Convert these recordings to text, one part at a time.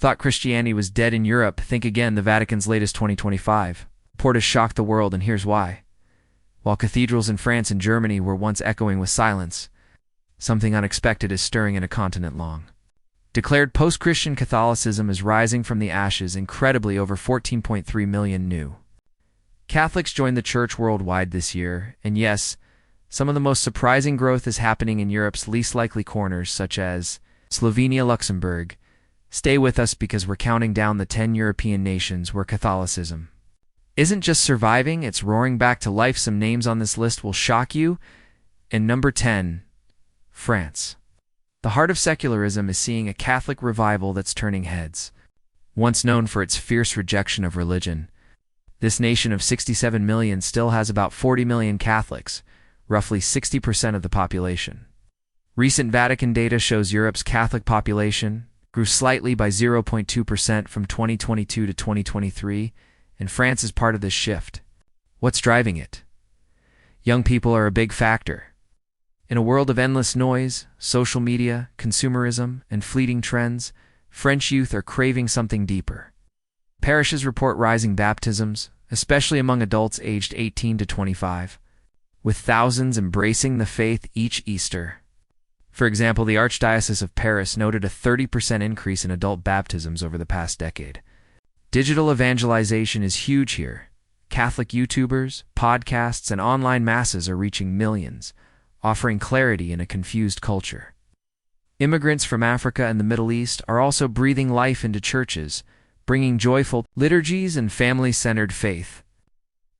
Thought Christianity was dead in Europe? Think again. The Vatican's latest 2025 report has shocked the world, and here's why. While cathedrals in France and Germany were once echoing with silence, something unexpected is stirring in a continent long. Declared post-Christian Catholicism is rising from the ashes. Incredibly, over 14.3 million new Catholics joined the Church worldwide this year, and yes, some of the most surprising growth is happening in Europe's least likely corners, such as Slovenia, Luxembourg. Stay with us because we're counting down the 10 European nations where Catholicism isn't just surviving, it's roaring back to life. Some names on this list will shock you. And number 10, France. The heart of secularism is seeing a Catholic revival that's turning heads. Once known for its fierce rejection of religion, this nation of 67 million still has about 40 million Catholics, roughly 60% of the population. Recent Vatican data shows Europe's Catholic population grew slightly by 0.2% from 2022 to 2023, and France is part of this shift. What's driving it? Young people are a big factor. In a world of endless noise, social media, consumerism, and fleeting trends, French youth are craving something deeper. Parishes report rising baptisms, especially among adults aged 18 to 25, with thousands embracing the faith each Easter. For example, the Archdiocese of Paris noted a 30% increase in adult baptisms over the past decade. Digital evangelization is huge here. Catholic YouTubers, podcasts, and online masses are reaching millions, offering clarity in a confused culture. Immigrants from Africa and the Middle East are also breathing life into churches, bringing joyful liturgies and family-centered faith.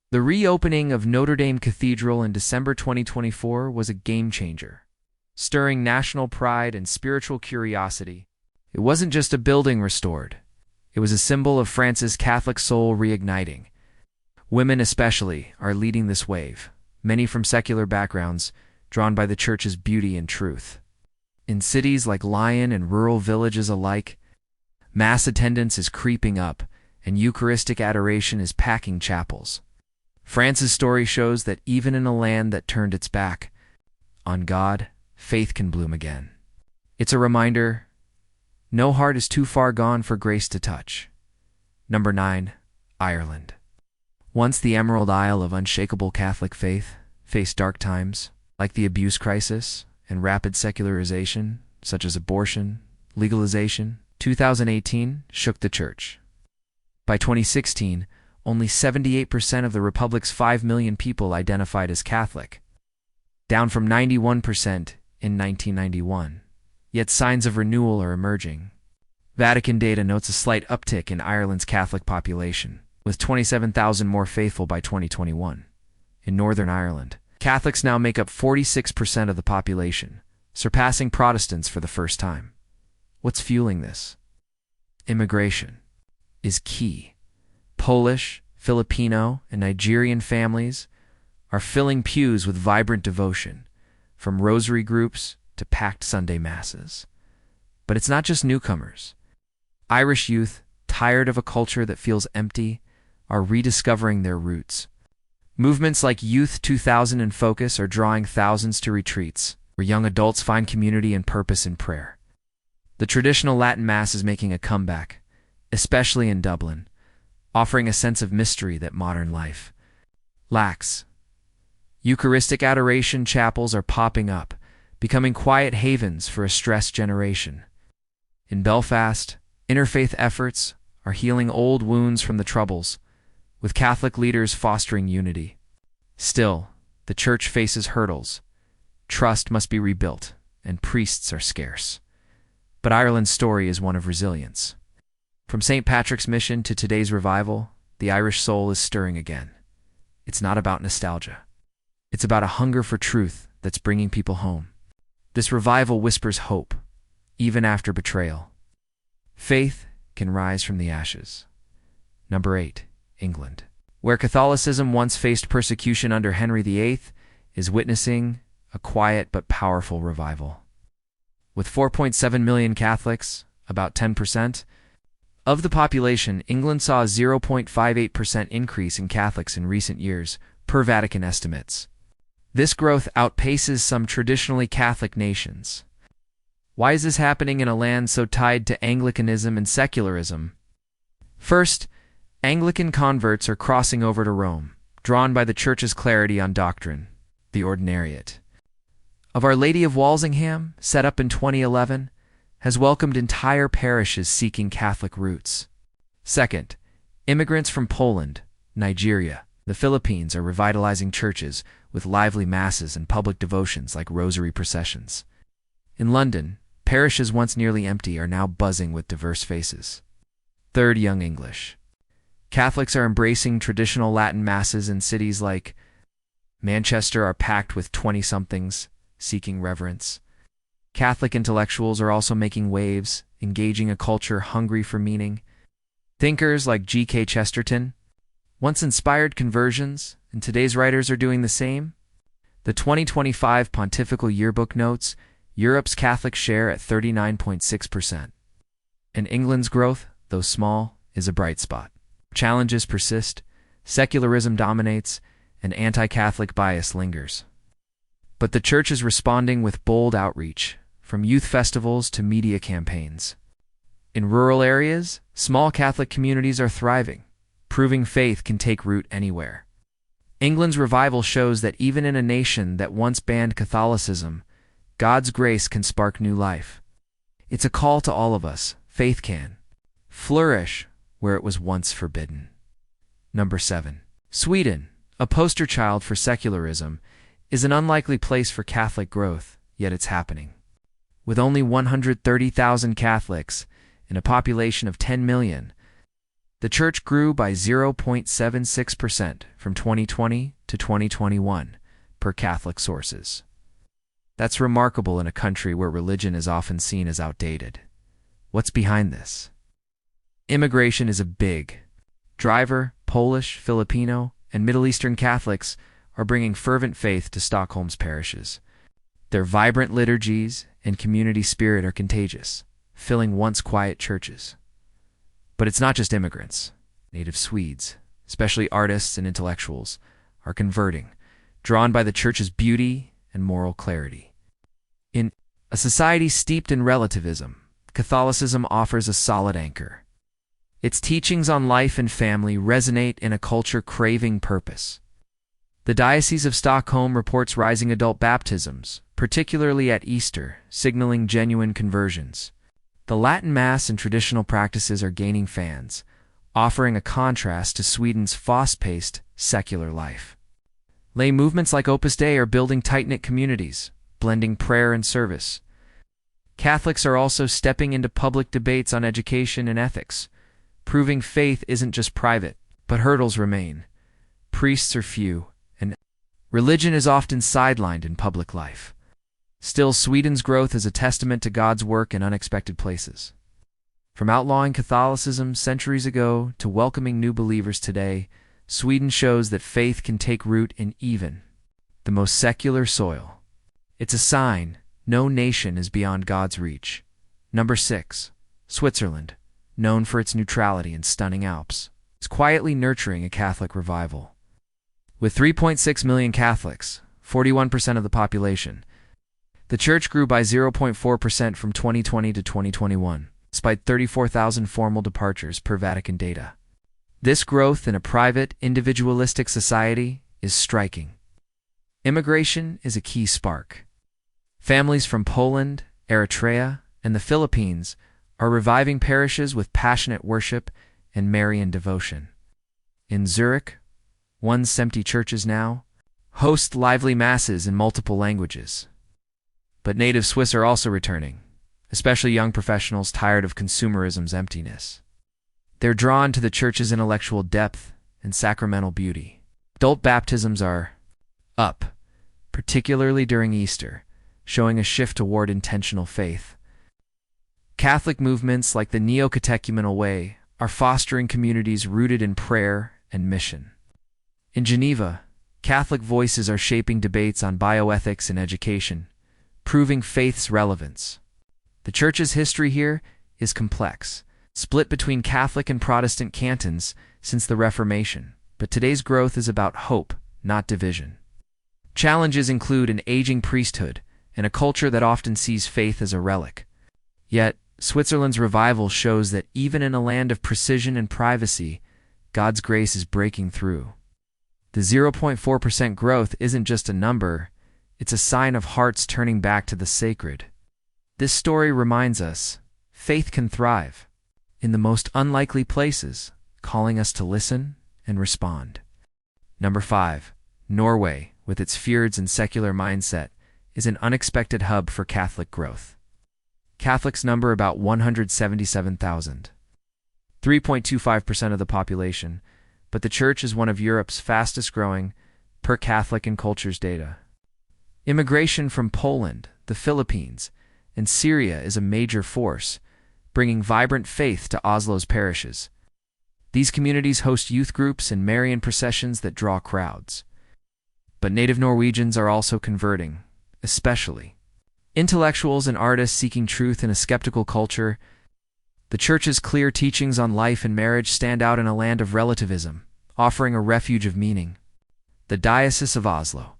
The reopening of Notre Dame Cathedral in December 2024 was a game-changer, stirring national pride and spiritual curiosity. It wasn't just a building restored. It was a symbol of France's Catholic soul reigniting. Women especially are leading this wave, many from secular backgrounds, drawn by the Church's beauty and truth. In cities like Lyon and rural villages alike, mass attendance is creeping up, and Eucharistic adoration is packing chapels. France's story shows that even in a land that turned its back on God, faith can bloom again. It's a reminder, no heart is too far gone for grace to touch. Number 9, Ireland. Once the Emerald Isle of unshakable Catholic faith, faced dark times, like the abuse crisis and rapid secularization, such as abortion, legalization. 2018 shook the Church. By 2016, only 78% of the Republic's 5 million people identified as Catholic, down from 91% in 1991. Yet signs of renewal are emerging. Vatican data notes a slight uptick in Ireland's Catholic population, with 27,000 more faithful by 2021. In Northern Ireland, Catholics now make up 46% of the population, surpassing Protestants for the first time. What's fueling this? Immigration is key. Polish, Filipino, and Nigerian families are filling pews with vibrant devotion, from rosary groups to packed Sunday masses. But it's not just newcomers. Irish youth, tired of a culture that feels empty, are rediscovering their roots. Movements like Youth 2000 and Focus are drawing thousands to retreats, where young adults find community and purpose in prayer. The traditional Latin Mass is making a comeback, especially in Dublin, offering a sense of mystery that modern life lacks. Eucharistic adoration chapels are popping up, becoming quiet havens for a stressed generation. In Belfast, interfaith efforts are healing old wounds from the Troubles, with Catholic leaders fostering unity. Still, the Church faces hurdles. Trust must be rebuilt, and priests are scarce. But Ireland's story is one of resilience. From St. Patrick's mission to today's revival, the Irish soul is stirring again. It's not about nostalgia. It's about a hunger for truth that's bringing people home. This revival whispers hope, even after betrayal. Faith can rise from the ashes. Number 8, England. Where Catholicism once faced persecution under Henry VIII, is witnessing a quiet but powerful revival. With 4.7 million Catholics, about 10% of the population, England saw a 0.58% increase in Catholics in recent years, per Vatican estimates. This growth outpaces some traditionally Catholic nations. Why is this happening in a land so tied to Anglicanism and secularism? First, Anglican converts are crossing over to Rome, drawn by the Church's clarity on doctrine, the Ordinariate of Our Lady of Walsingham, set up in 2011, has welcomed entire parishes seeking Catholic roots. Second, immigrants from Poland, Nigeria, the Philippines are revitalizing churches with lively masses and public devotions like rosary processions. In London, parishes once nearly empty are now buzzing with diverse faces. Third, young English. Catholics are embracing traditional Latin masses in cities like Manchester are packed with 20-somethings seeking reverence. Catholic intellectuals are also making waves, engaging a culture hungry for meaning. Thinkers like G.K. Chesterton once inspired conversions, and today's writers are doing the same. The 2025 Pontifical Yearbook notes Europe's Catholic share at 39.6%. And England's growth, though small, is a bright spot. Challenges persist, secularism dominates, and anti-Catholic bias lingers. But the Church is responding with bold outreach, from youth festivals to media campaigns. In rural areas, small Catholic communities are thriving, proving faith can take root anywhere. England's revival shows that even in a nation that once banned Catholicism, God's grace can spark new life. It's a call to all of us. Faith can flourish where it was once forbidden. Number 7. Sweden, a poster child for secularism, is an unlikely place for Catholic growth, yet it's happening. With only 130,000 Catholics and a population of 10 million, the Church grew by 0.76% from 2020 to 2021, per Catholic sources. That's remarkable in a country where religion is often seen as outdated. What's behind this? Immigration is a big driver. Polish, Filipino, and Middle Eastern Catholics are bringing fervent faith to Stockholm's parishes. Their vibrant liturgies and community spirit are contagious, filling once quiet churches. But it's not just immigrants. Native Swedes, especially artists and intellectuals, are converting, drawn by the Church's beauty and moral clarity. In a society steeped in relativism, Catholicism offers a solid anchor. Its teachings on life and family resonate in a culture craving purpose. The Diocese of Stockholm reports rising adult baptisms, particularly at Easter, signaling genuine conversions. The Latin Mass and traditional practices are gaining fans, offering a contrast to Sweden's fast-paced, secular life. Lay movements like Opus Dei are building tight-knit communities, blending prayer and service. Catholics are also stepping into public debates on education and ethics, proving faith isn't just private, but hurdles remain. Priests are few, and religion is often sidelined in public life. Still, Sweden's growth is a testament to God's work in unexpected places. From outlawing Catholicism centuries ago to welcoming new believers today, Sweden shows that faith can take root in even the most secular soil. It's a sign no nation is beyond God's reach. Number 6. Switzerland, known for its neutrality and stunning Alps, is quietly nurturing a Catholic revival. With 3.6 million Catholics, 41% of the population, the Church grew by 0.4% from 2020 to 2021, despite 34,000 formal departures per Vatican data. This growth in a private, individualistic society is striking. Immigration is a key spark. Families from Poland, Eritrea, and the Philippines are reviving parishes with passionate worship and Marian devotion. In Zurich, once empty churches now host lively masses in multiple languages. But native Swiss are also returning, especially young professionals tired of consumerism's emptiness. They're drawn to the Church's intellectual depth and sacramental beauty. Adult baptisms are up, particularly during Easter, showing a shift toward intentional faith. Catholic movements like the Neo-Catechumenal Way are fostering communities rooted in prayer and mission. In Geneva, Catholic voices are shaping debates on bioethics and education, proving faith's relevance. The Church's history here is complex, split between Catholic and Protestant cantons since the Reformation, but today's growth is about hope, not division. Challenges include an aging priesthood, and a culture that often sees faith as a relic. Yet, Switzerland's revival shows that even in a land of precision and privacy, God's grace is breaking through. The 0.4% growth isn't just a number, it's a sign of hearts turning back to the sacred. This story reminds us, faith can thrive in the most unlikely places, calling us to listen and respond. Number 5. Norway, with its fjords and secular mindset, is an unexpected hub for Catholic growth. Catholics number about 177,000, 3.25% of the population, but the Church is one of Europe's fastest-growing per Catholic and cultures data. Immigration from Poland, the Philippines, and Syria is a major force, bringing vibrant faith to Oslo's parishes. These communities host youth groups and Marian processions that draw crowds. But native Norwegians are also converting, especially intellectuals and artists seeking truth in a skeptical culture. The Church's clear teachings on life and marriage stand out in a land of relativism, offering a refuge of meaning. The Diocese of Oslo,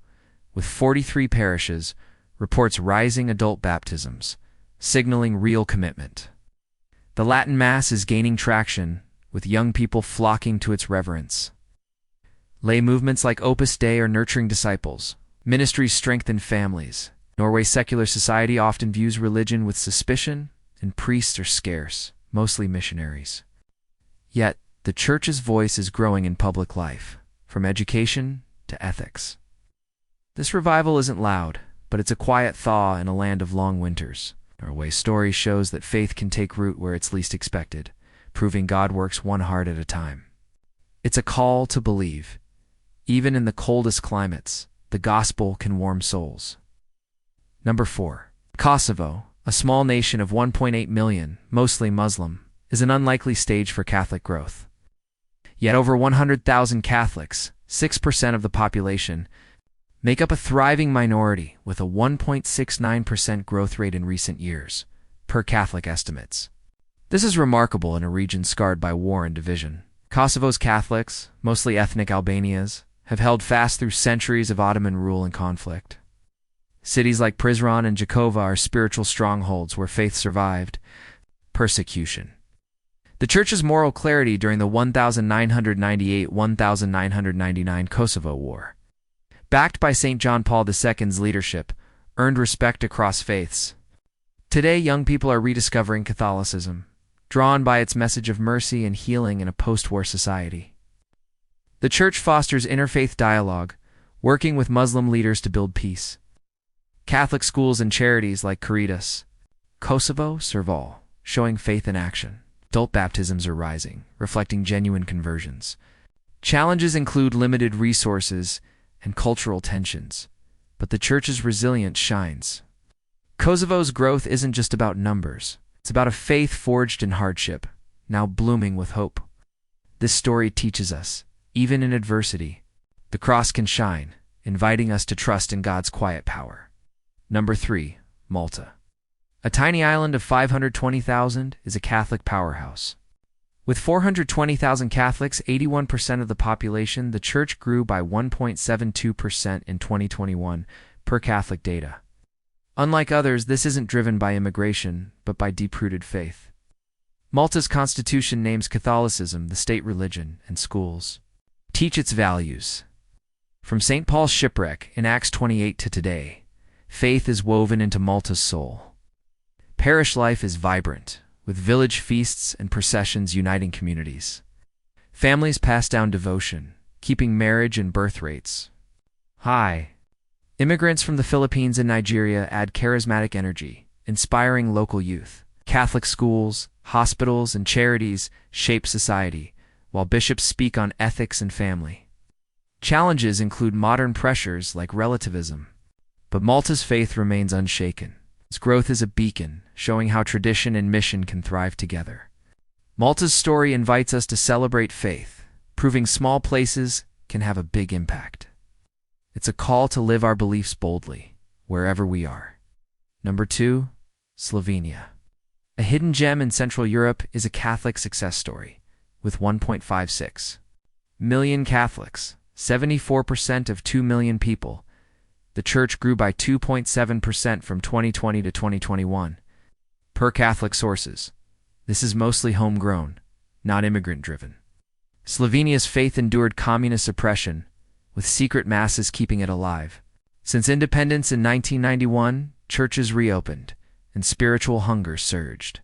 with 43 parishes, reports rising adult baptisms, signaling real commitment. The Latin Mass is gaining traction, with young people flocking to its reverence. Lay movements like Opus Dei are nurturing disciples. Ministries strengthen families. Norway's secular society often views religion with suspicion, and priests are scarce, mostly missionaries. Yet, the Church's voice is growing in public life, from education to ethics. This revival isn't loud, but it's a quiet thaw in a land of long winters. Norway's story shows that faith can take root where it's least expected, proving God works one heart at a time. It's a call to believe. Even in the coldest climates, the gospel can warm souls. Number 4. Kosovo, a small nation of 1.8 million, mostly Muslim, is an unlikely stage for Catholic growth. Yet over 100,000 Catholics, 6% of the population, make up a thriving minority with a 1.69% growth rate in recent years, per Catholic estimates. This is remarkable in a region scarred by war and division. Kosovo's Catholics, mostly ethnic Albanians, have held fast through centuries of Ottoman rule and conflict. Cities like Prizren and Jakova are spiritual strongholds where faith survived persecution. The Church's moral clarity during the 1998-1999 Kosovo War, backed by St. John Paul II's leadership, earned respect across faiths. Today, young people are rediscovering Catholicism, drawn by its message of mercy and healing in a post-war society. The Church fosters interfaith dialogue, working with Muslim leaders to build peace. Catholic schools and charities like Caritas, Kosovo serve all, showing faith in action. Adult baptisms are rising, reflecting genuine conversions. Challenges include limited resources and cultural tensions, but the Church's resilience shines. Kosovo's growth isn't just about numbers. It's about a faith forged in hardship, now blooming with hope. This story teaches us, even in adversity, the cross can shine, inviting us to trust in God's quiet power. Number 3. Malta. A tiny island of 520,000 is a Catholic powerhouse. With 420,000 Catholics, 81% of the population, the Church grew by 1.72% in 2021, per Catholic data. Unlike others, this isn't driven by immigration, but by deep-rooted faith. Malta's constitution names Catholicism the state religion, and schools teach its values. From St. Paul's shipwreck in Acts 28 to today, faith is woven into Malta's soul. Parish life is vibrant, with village feasts and processions uniting communities. Families pass down devotion, keeping marriage and birth rates high. Immigrants from the Philippines and Nigeria add charismatic energy, inspiring local youth. Catholic schools, hospitals, and charities shape society, while bishops speak on ethics and family. Challenges include modern pressures like relativism, but Malta's faith remains unshaken. Its growth is a beacon, showing how tradition and mission can thrive together. Malta's story invites us to celebrate faith, proving small places can have a big impact. It's a call to live our beliefs boldly, wherever we are. Number 2. Slovenia. A hidden gem in Central Europe is a Catholic success story, with 1.56 million Catholics, 74% of 2 million people. The church grew by 2.7% from 2020 to 2021. Per Catholic sources, this is mostly homegrown, not immigrant-driven. Slovenia's faith endured communist oppression, with secret masses keeping it alive. Since independence in 1991, churches reopened, and spiritual hunger surged.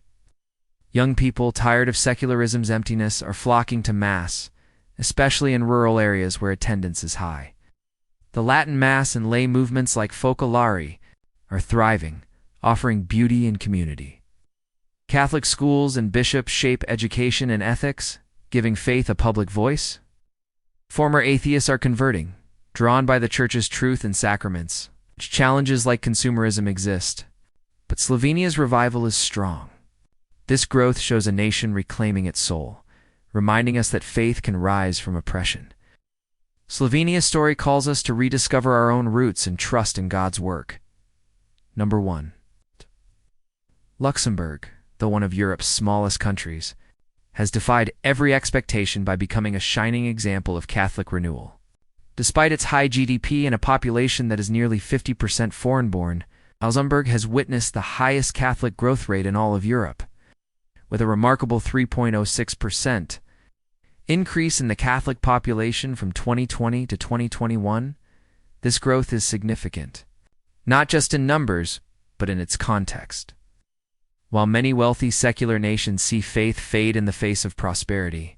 Young people, tired of secularism's emptiness, are flocking to Mass, especially in rural areas where attendance is high. The Latin Mass and lay movements like Focolari are thriving, offering beauty and community. Catholic schools and bishops shape education and ethics, giving faith a public voice. Former atheists are converting, drawn by the Church's truth and sacraments. Challenges like consumerism exist, but Slovenia's revival is strong. This growth shows a nation reclaiming its soul, reminding us that faith can rise from oppression. Slovenia's story calls us to rediscover our own roots and trust in God's work. Number 1. Luxembourg, though one of Europe's smallest countries, has defied every expectation by becoming a shining example of Catholic renewal. Despite its high GDP and a population that is nearly 50% foreign-born, Luxembourg has witnessed the highest Catholic growth rate in all of Europe, with a remarkable 3.06% increase in the Catholic population from 2020 to 2021. This growth is significant, not just in numbers, but in its context. While many wealthy secular nations see faith fade in the face of prosperity,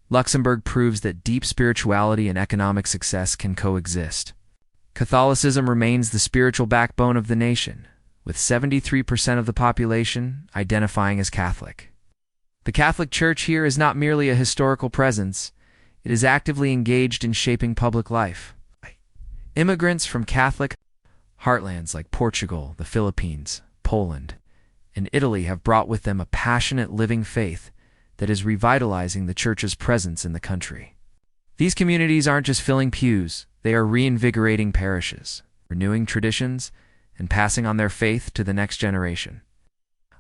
Luxembourg proves that deep spirituality and economic success can coexist. Catholicism remains the spiritual backbone of the nation, with 73% of the population identifying as Catholic. The Catholic Church here is not merely a historical presence, it is actively engaged in shaping public life. Immigrants from Catholic heartlands like Portugal, the Philippines, Poland, and Italy have brought with them a passionate living faith that is revitalizing the Church's presence in the country. These communities aren't just filling pews, they are reinvigorating parishes, renewing traditions, and passing on their faith to the next generation.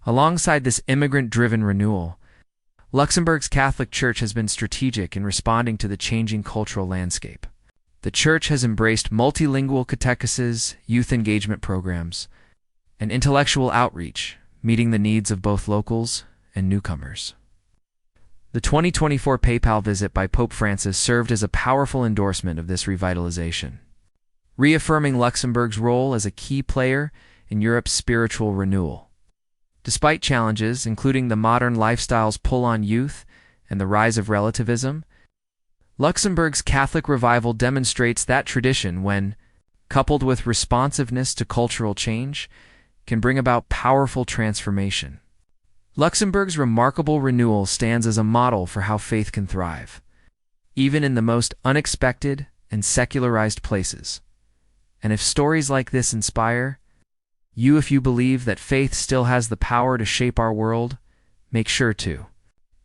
Alongside this immigrant-driven renewal, Luxembourg's Catholic Church has been strategic in responding to the changing cultural landscape. The Church has embraced multilingual catechesis, youth engagement programs, and intellectual outreach, meeting the needs of both locals and newcomers. The 2024 papal visit by Pope Francis served as a powerful endorsement of this revitalization, reaffirming Luxembourg's role as a key player in Europe's spiritual renewal. Despite challenges, including the modern lifestyle's pull on youth and the rise of relativism, Luxembourg's Catholic revival demonstrates that tradition, when coupled with responsiveness to cultural change, can bring about powerful transformation. Luxembourg's remarkable renewal stands as a model for how faith can thrive, even in the most unexpected and secularized places. And if stories like this inspire you, if you believe that faith still has the power to shape our world, make sure to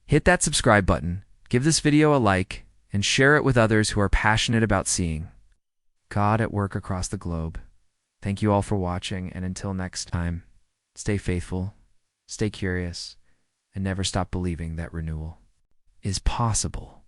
hit that subscribe button, give this video a like, and share it with others who are passionate about seeing God at work across the globe. Thank you all for watching, and until next time, stay faithful, stay curious, and never stop believing that renewal is possible.